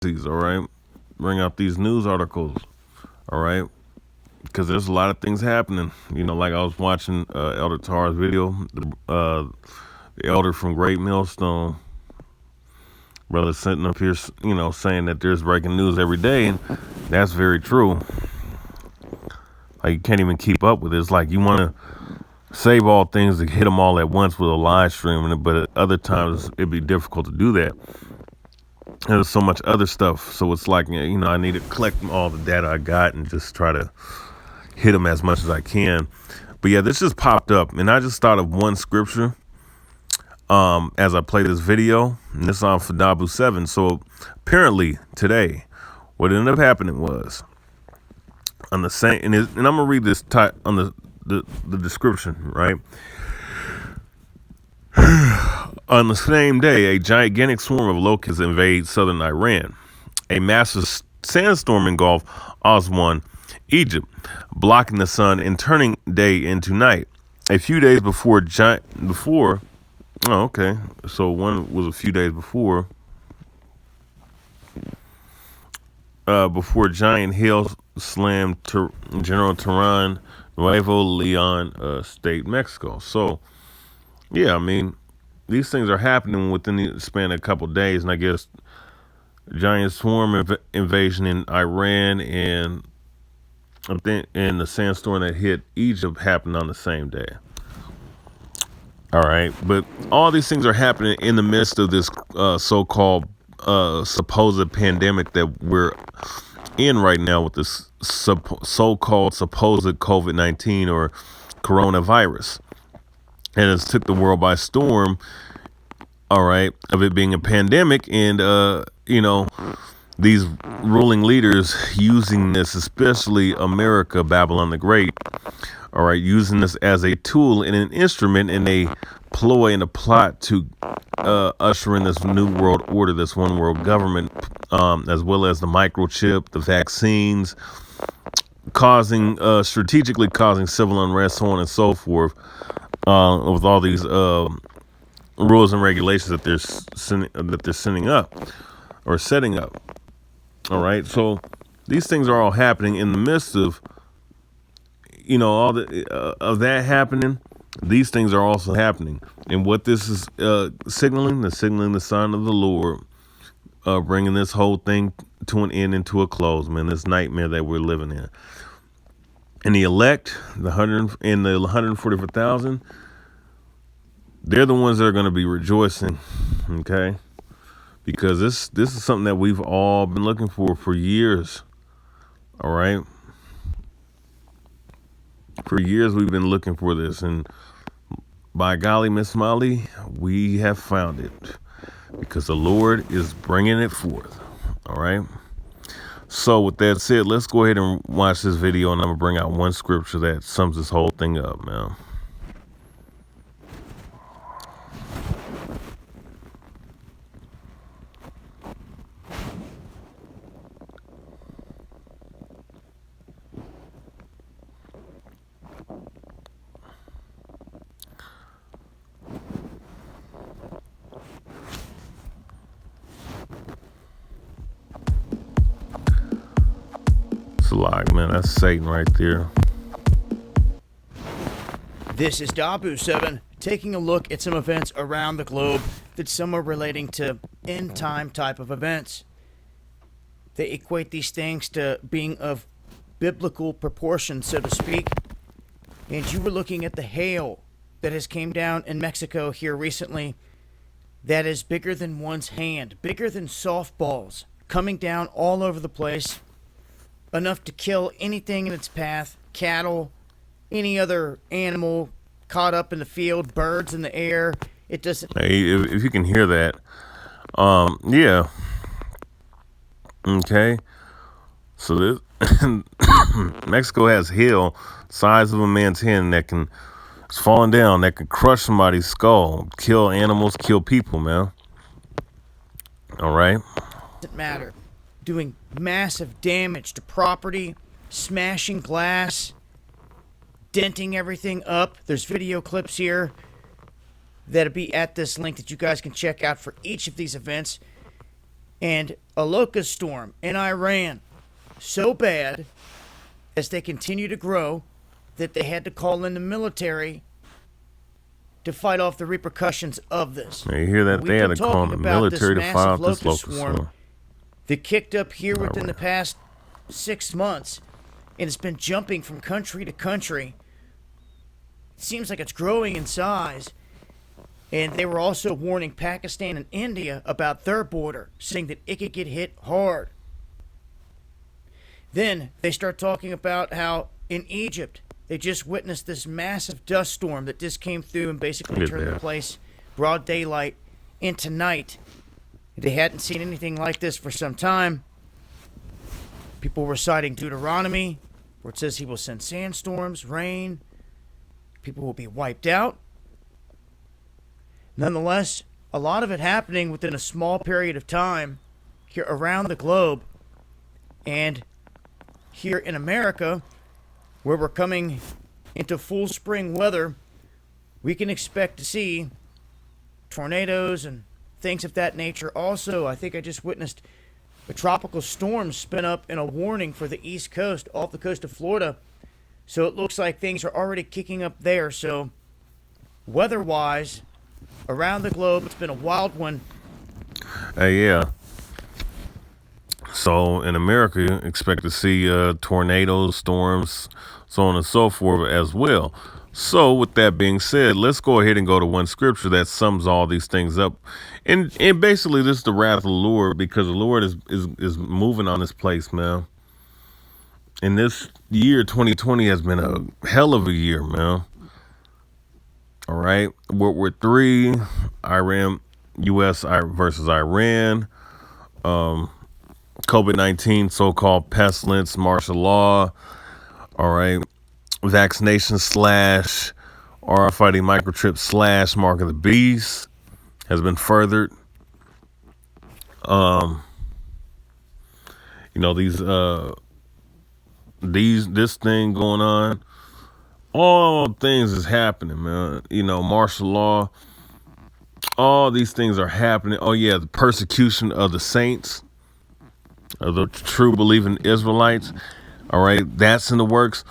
newsies, all right? Bring out these news articles, all right? Because there's a lot of things happening. You know, like I was watching Elder Tar's video, the elder from Great Millstone, brother sitting up here, you know, saying that there's breaking news every day, and that's very true. Like, you can't even keep up with it. It's like you want to save all things to hit them all at once with a live stream, but at other times it'd be difficult to do that. There's so much other stuff, so it's like, you know, I need to collect all the data I got and just try to hit them as much as I can. But yeah, this just popped up, and I just thought of one scripture as I play this video, and this is on Fadabu 7. So apparently today, what ended up happening was on the same, and I'm gonna read this on the description, right? On the same day, a gigantic swarm of locusts invade southern Iran. A massive sandstorm engulfed Aswan, Egypt, blocking the sun and turning day into night. A few days before, oh, okay. So one was a few days before giant hail slammed General Tehran, Nuevo Leon State, Mexico. So, yeah, I mean, these things are happening within the span of a couple of days, and I guess giant swarm invasion in Iran and the sandstorm that hit Egypt happened on the same day. All right, but all these things are happening in the midst of this so-called supposed pandemic that we're in right now with this so-called supposed COVID-19 or coronavirus. And it's took the world by storm, all right, of it being a pandemic, and, you know, these ruling leaders using this, especially America, Babylon the Great, all right, using this as a tool and an instrument in a ploy and a plot to usher in this new world order, this one world government, as well as the microchip, the vaccines, strategically causing civil unrest, so on and so forth, with all these rules and regulations that they're setting up. All right, so these things are all happening in the midst of, you know, all of that happening. These things are also happening, and what this is signaling the sign of the Lord, bringing this whole thing to an end and to a close, man. This nightmare that we're living in. And the elect, the 144,000, they're the ones that are going to be rejoicing, okay? Because this is something that we've all been looking for years, all right? For years we've been looking for this, and by golly, Miss Molly, we have found it, because the Lord is bringing it forth, all right? So with that said, let's go ahead and watch this video, and I'm going to bring out one scripture that sums this whole thing up, man. It's a lie, man. That's Satan right there. This is Dabu 7, taking a look at some events around the globe that some are relating to end time type of events. They equate these things to being of biblical proportions, so to speak. And you were looking at the hail that has came down in Mexico here recently that is bigger than one's hand, bigger than softballs, coming down all over the place, enough to kill anything in its path, cattle, any other animal caught up in the field, birds in the air. It doesn't. Hey, if you can hear that, yeah. Okay. So this Mexico has hail size of a man's hand that can, it's falling down, that can crush somebody's skull, kill animals, kill people, man. All right. Doesn't matter. Doing massive damage to property, smashing glass, denting everything up. There's video clips here that'll be at this link that you guys can check out for each of these events. and a locust storm in Iran, so bad as they continue to grow that they had to call in the military to fight off the repercussions of this. Now, you hear that? They had to call the military to fight off this locust swarm that kicked up here within the past 6 months, and it's been jumping from country to country. It seems like it's growing in size. And they were also warning Pakistan and India about their border, saying that it could get hit hard. Then they start talking about how in Egypt they just witnessed this massive dust storm that just came through and basically turned the place broad daylight into night. They hadn't seen anything like this for some time. People were citing Deuteronomy, where it says he will send sandstorms, rain. People will be wiped out. Nonetheless, a lot of it happening within a small period of time here around the globe. And here in America, where we're coming into full spring weather, we can expect to see tornadoes and things of that nature. Also, I think I just witnessed a tropical storm spin up in a warning for the East Coast, off the coast of Florida. So it looks like things are already kicking up there. So weather-wise, around the globe, it's been a wild one. Yeah. So in America, you expect to see tornadoes, storms, so on and so forth as well. So with that being said, let's go ahead and go to one scripture that sums all these things up. And basically this is the wrath of the Lord, because the Lord is moving on this place, man. And this year, 2020, has been a hell of a year, man. All right. World War III, Iran, U.S. versus Iran, COVID-19, so-called pestilence, martial law. All right. Vaccination / RFID microchip / mark of the beast has been furthered. This thing going on, all things is happening, man. Martial law, all these things are happening. Oh yeah, the persecution of the saints, of the true believing Israelites. All right, that's in the works.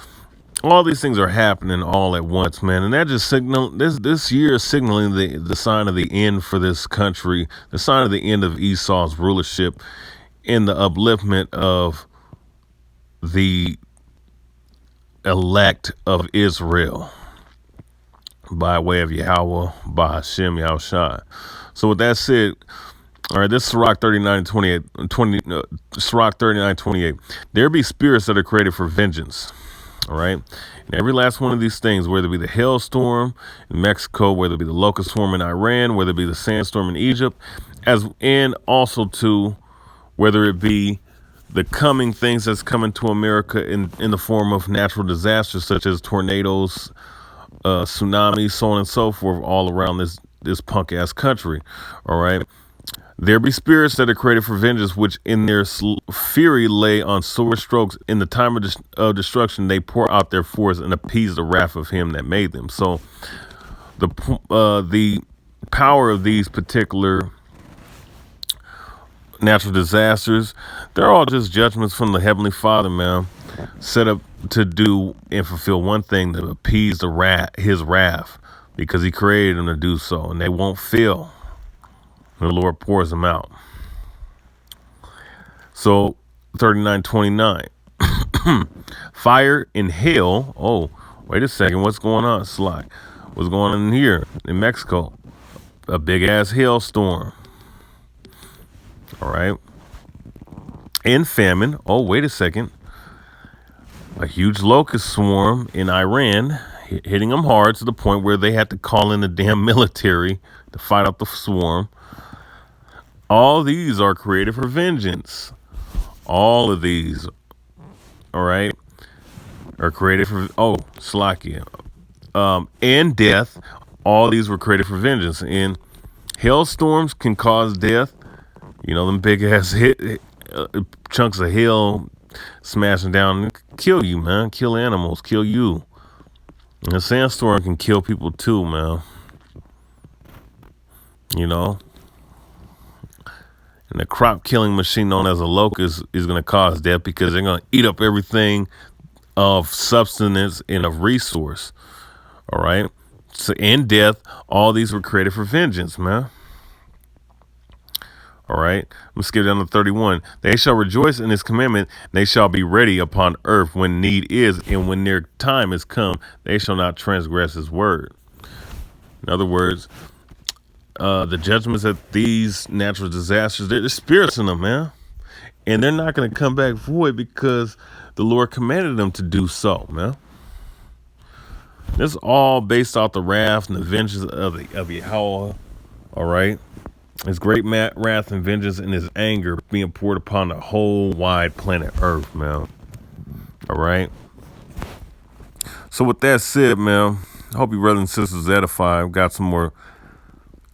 All these things are happening all at once, man. And that just this year is signaling the sign of the end for this country, the sign of the end of Esau's rulership, and the upliftment of the elect of Israel by way of YAHAWAH, by HaShem, Yahushua. So with that said, all right, this is Sirach 39:28. Sirach 39:28. There be spirits that are created for vengeance. All right. And every last one of these things, whether it be the hailstorm in Mexico, whether it be the locust swarm in Iran, whether it be the sandstorm in Egypt, and also to whether it be the coming things that's coming to America in the form of natural disasters such as tornadoes, tsunamis, so on and so forth, all around this punk ass country. All right. There be spirits that are created for vengeance, which in their fury lay on sore strokes. In the time of destruction, they pour out their force and appease the wrath of him that made them. So the power of these particular natural disasters, they're all just judgments from the Heavenly Father, man, set up to do and fulfill one thing, to appease his wrath, because he created them to do so, and they won't fail. The Lord pours them out. So 39:29. Fire and hail. Oh, wait a second. What's going on, Sly? What's going on here in Mexico? A big ass hailstorm. All right. And famine. Oh, wait a second. A huge locust swarm in Iran, hitting them hard to the point where they had to call in the damn military to fight out the swarm. All these are created for vengeance. All of these, all right, are created for, Slakia, and death. All these were created for vengeance. And hailstorms can cause death. Them big ass chunks of hail smashing down, kill you, man. Kill animals, kill you. And a sandstorm can kill people too, man. And the crop killing machine known as a locust is going to cause death because they're going to eat up everything of substance and of resource. All right. So in death, all these were created for vengeance, man. All right. Let's skip down to 31. They shall rejoice in his commandment. They shall be ready upon earth when need is, and when their time is come, they shall not transgress his word. In other words, the judgments that these natural disasters, there's spirits in them, man. And they're not going to come back void because the Lord commanded them to do so, man. This is all based off the wrath and the vengeance of YAHAWAH. All right. His great wrath and vengeance and his anger being poured upon the whole wide planet Earth, man. All right. So with that said, man, I hope you brothers and sisters edified. I've got some more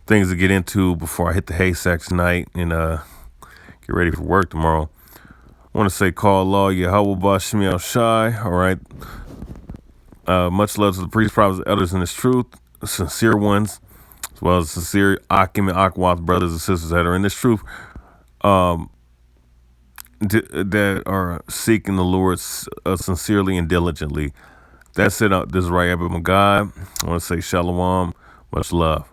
things to get into before I hit the hay sack tonight and get ready for work tomorrow. I want to say call law YAHAWAH Simeon Shai. All right. Much love to the priests, prophets, elders in this truth, sincere ones, as well as sincere Akim and Akwath brothers and sisters that are in this truth, that are seeking the Lord sincerely and diligently. That's it. This is Rayabya, my God. I want to say shalom. Much love.